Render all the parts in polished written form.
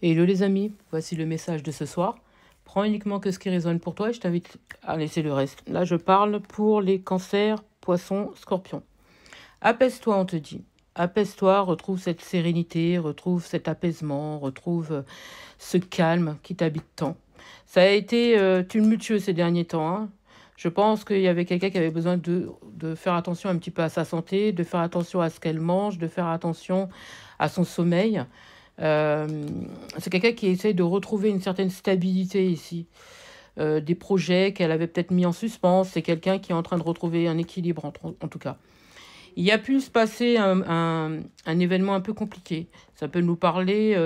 Hello les amis, voici le message de ce soir. Prends uniquement que ce qui résonne pour toi et je t'invite à laisser le reste. Là, je parle pour les cancers, poissons, scorpions. Apaise-toi, on te dit. Apaise-toi, retrouve cette sérénité, retrouve cet apaisement, retrouve ce calme qui t'habite tant. Ça a été tumultueux ces derniers temps, hein. Je pense qu'il y avait quelqu'un qui avait besoin de faire attention un petit peu à sa santé, de faire attention à ce qu'elle mange, de faire attention à son sommeil. C'est quelqu'un qui essaie de retrouver une certaine stabilité ici. Des projets qu'elle avait peut-être mis en suspens. C'est quelqu'un qui est en train de retrouver un équilibre, en tout cas. Il a pu se passer un événement un peu compliqué. Ça peut nous parler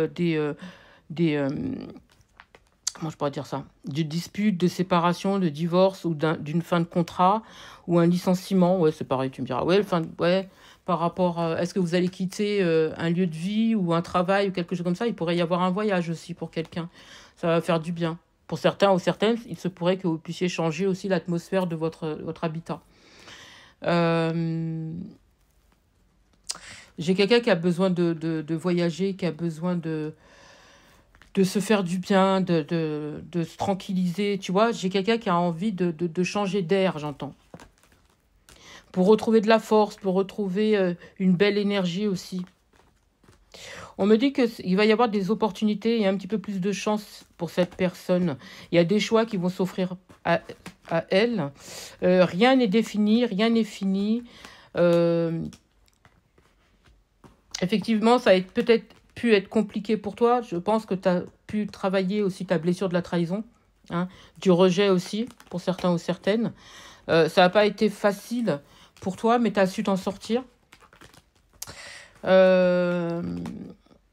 comment je pourrais dire ça, de disputes, de séparation, de divorce ou d'une fin de contrat ou un licenciement. Ouais, c'est pareil, tu me diras. Ouais, par rapport à, est-ce que vous allez quitter un lieu de vie ou un travail ou quelque chose comme ça. Il pourrait y avoir un voyage aussi pour quelqu'un. Ça va faire du bien. Pour certains ou certaines, il se pourrait que vous puissiez changer aussi l'atmosphère de votre habitat. J'ai quelqu'un qui a besoin de voyager, qui a besoin de se faire du bien, de se tranquilliser. Tu vois, j'ai quelqu'un qui a envie de changer d'air, j'entends. Pour retrouver de la force, pour retrouver une belle énergie aussi. On me dit qu'il va y avoir des opportunités et un petit peu plus de chance pour cette personne. Il y a des choix qui vont s'offrir à elle. Rien n'est défini, rien n'est fini. Effectivement, ça a peut-être pu être compliqué pour toi. Je pense que tu as pu travailler aussi ta blessure de la trahison, hein, du rejet aussi, pour certains ou certaines. Ça n'a pas été facile pour toi, mais tu as su t'en sortir.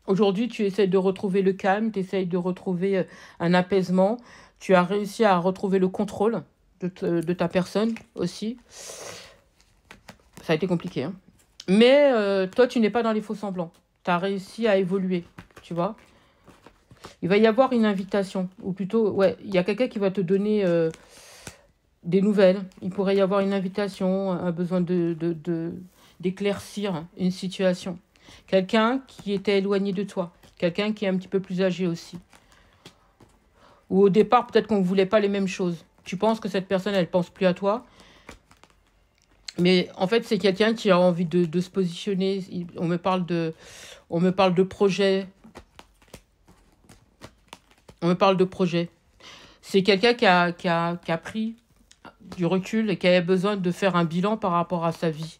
Aujourd'hui, tu essaies de retrouver le calme, tu essaies de retrouver un apaisement. Tu as réussi à retrouver le contrôle de ta personne aussi. Ça a été compliqué, hein. Mais toi, tu n'es pas dans les faux semblants. Tu as réussi à évoluer, tu vois. Il va y avoir une invitation, ou plutôt, ouais, il y a quelqu'un qui va te donner des nouvelles. Il pourrait y avoir une invitation, un besoin d'éclaircir une situation. Quelqu'un qui était éloigné de toi. Quelqu'un qui est un petit peu plus âgé aussi. Ou au départ, peut-être qu'on ne voulait pas les mêmes choses. Tu penses que cette personne, elle ne pense plus à toi. Mais en fait, c'est quelqu'un qui a envie de se positionner. On me parle de projet. On me parle de projet. C'est quelqu'un qui a pris du recul et qui avait besoin de faire un bilan par rapport à sa vie.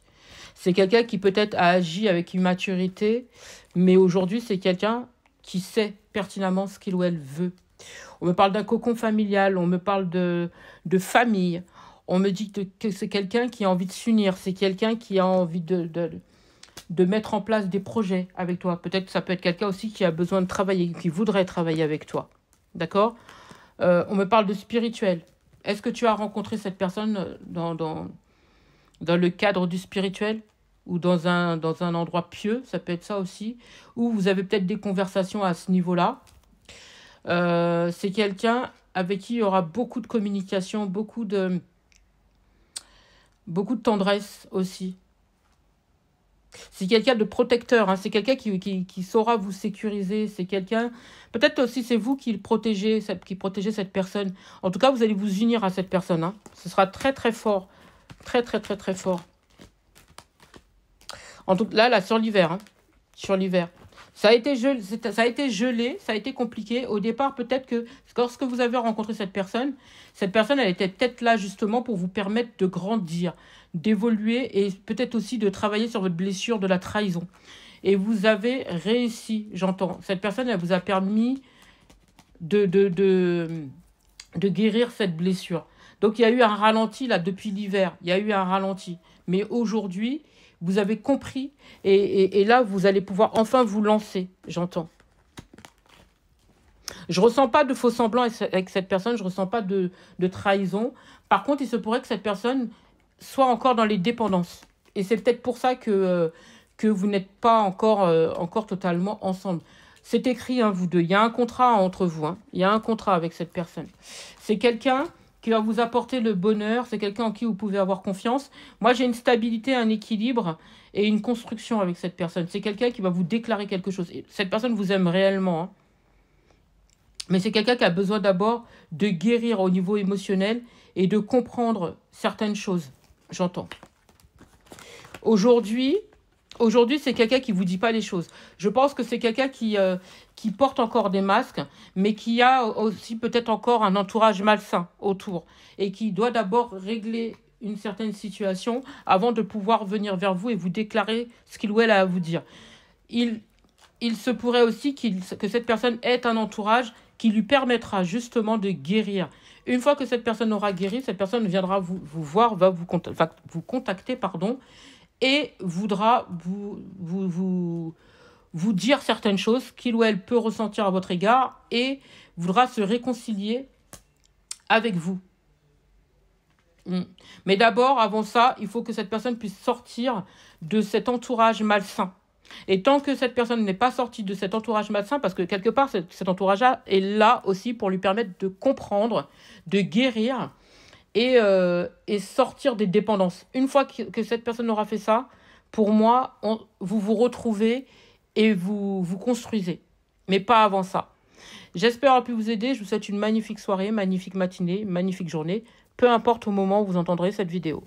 C'est quelqu'un qui peut-être a agi avec immaturité, mais aujourd'hui, c'est quelqu'un qui sait pertinemment ce qu'il ou elle veut. On me parle d'un cocon familial, on me parle de famille. On me dit que c'est quelqu'un qui a envie de s'unir, c'est quelqu'un qui a envie de mettre en place des projets avec toi. Peut-être que ça peut être quelqu'un aussi qui a besoin de travailler, qui voudrait travailler avec toi. D'accord ? On me parle de spirituel. Est-ce que tu as rencontré cette personne dans le cadre du spirituel ou dans un endroit pieux, ça peut être ça aussi, ou vous avez peut-être des conversations à ce niveau-là. C'est quelqu'un avec qui il y aura beaucoup de communication, beaucoup de tendresse aussi. C'est quelqu'un de protecteur, hein. C'est quelqu'un qui saura vous sécuriser. C'est quelqu'un... Peut-être aussi c'est vous qui protégez cette personne. En tout cas, vous allez vous unir à cette personne, hein. Ce sera très très fort. Très très très très fort. En tout cas, là, sur l'hiver, hein. Sur l'hiver. Ça a été gelé, ça a été compliqué. Au départ, peut-être que lorsque vous avez rencontré cette personne, elle était peut-être là justement pour vous permettre de grandir, d'évoluer et peut-être aussi de travailler sur votre blessure de la trahison. Et vous avez réussi, j'entends. Cette personne, elle vous a permis de guérir cette blessure. Donc, il y a eu un ralenti là depuis l'hiver. Il y a eu un ralenti. Mais aujourd'hui, vous avez compris et là, vous allez pouvoir enfin vous lancer, j'entends. Je ne ressens pas de faux semblants avec cette personne, je ne ressens pas de trahison. Par contre, il se pourrait que cette personne soit encore dans les dépendances. Et c'est peut-être pour ça que vous n'êtes pas encore totalement ensemble. C'est écrit, hein, vous deux. Il y a un contrat entre vous. Hein. Il y a un contrat avec cette personne. C'est quelqu'un qui va vous apporter le bonheur. C'est quelqu'un en qui vous pouvez avoir confiance. Moi, j'ai une stabilité, un équilibre et une construction avec cette personne. C'est quelqu'un qui va vous déclarer quelque chose. Et cette personne vous aime réellement. Hein. Mais c'est quelqu'un qui a besoin d'abord de guérir au niveau émotionnel et de comprendre certaines choses. J'entends. Aujourd'hui, c'est quelqu'un qui ne vous dit pas les choses. Je pense que c'est quelqu'un qui porte encore des masques, mais qui a aussi peut-être encore un entourage malsain autour et qui doit d'abord régler une certaine situation avant de pouvoir venir vers vous et vous déclarer ce qu'il ou elle a à vous dire. Il se pourrait aussi que cette personne ait un entourage qui lui permettra justement de guérir. Une fois que cette personne aura guéri, cette personne viendra vous voir, va vous contacter, et voudra vous dire certaines choses qu'il ou elle peut ressentir à votre égard et voudra se réconcilier avec vous. Mais d'abord, avant ça, il faut que cette personne puisse sortir de cet entourage malsain. Et tant que cette personne n'est pas sortie de cet entourage malsain, parce que quelque part, cet entourage-là est là aussi pour lui permettre de comprendre, de guérir et sortir des dépendances. Une fois que cette personne aura fait ça, pour moi, vous vous retrouvez et vous construisez. Mais pas avant ça. J'espère avoir pu vous aider. Je vous souhaite une magnifique soirée, magnifique matinée, magnifique journée. Peu importe au moment où vous entendrez cette vidéo.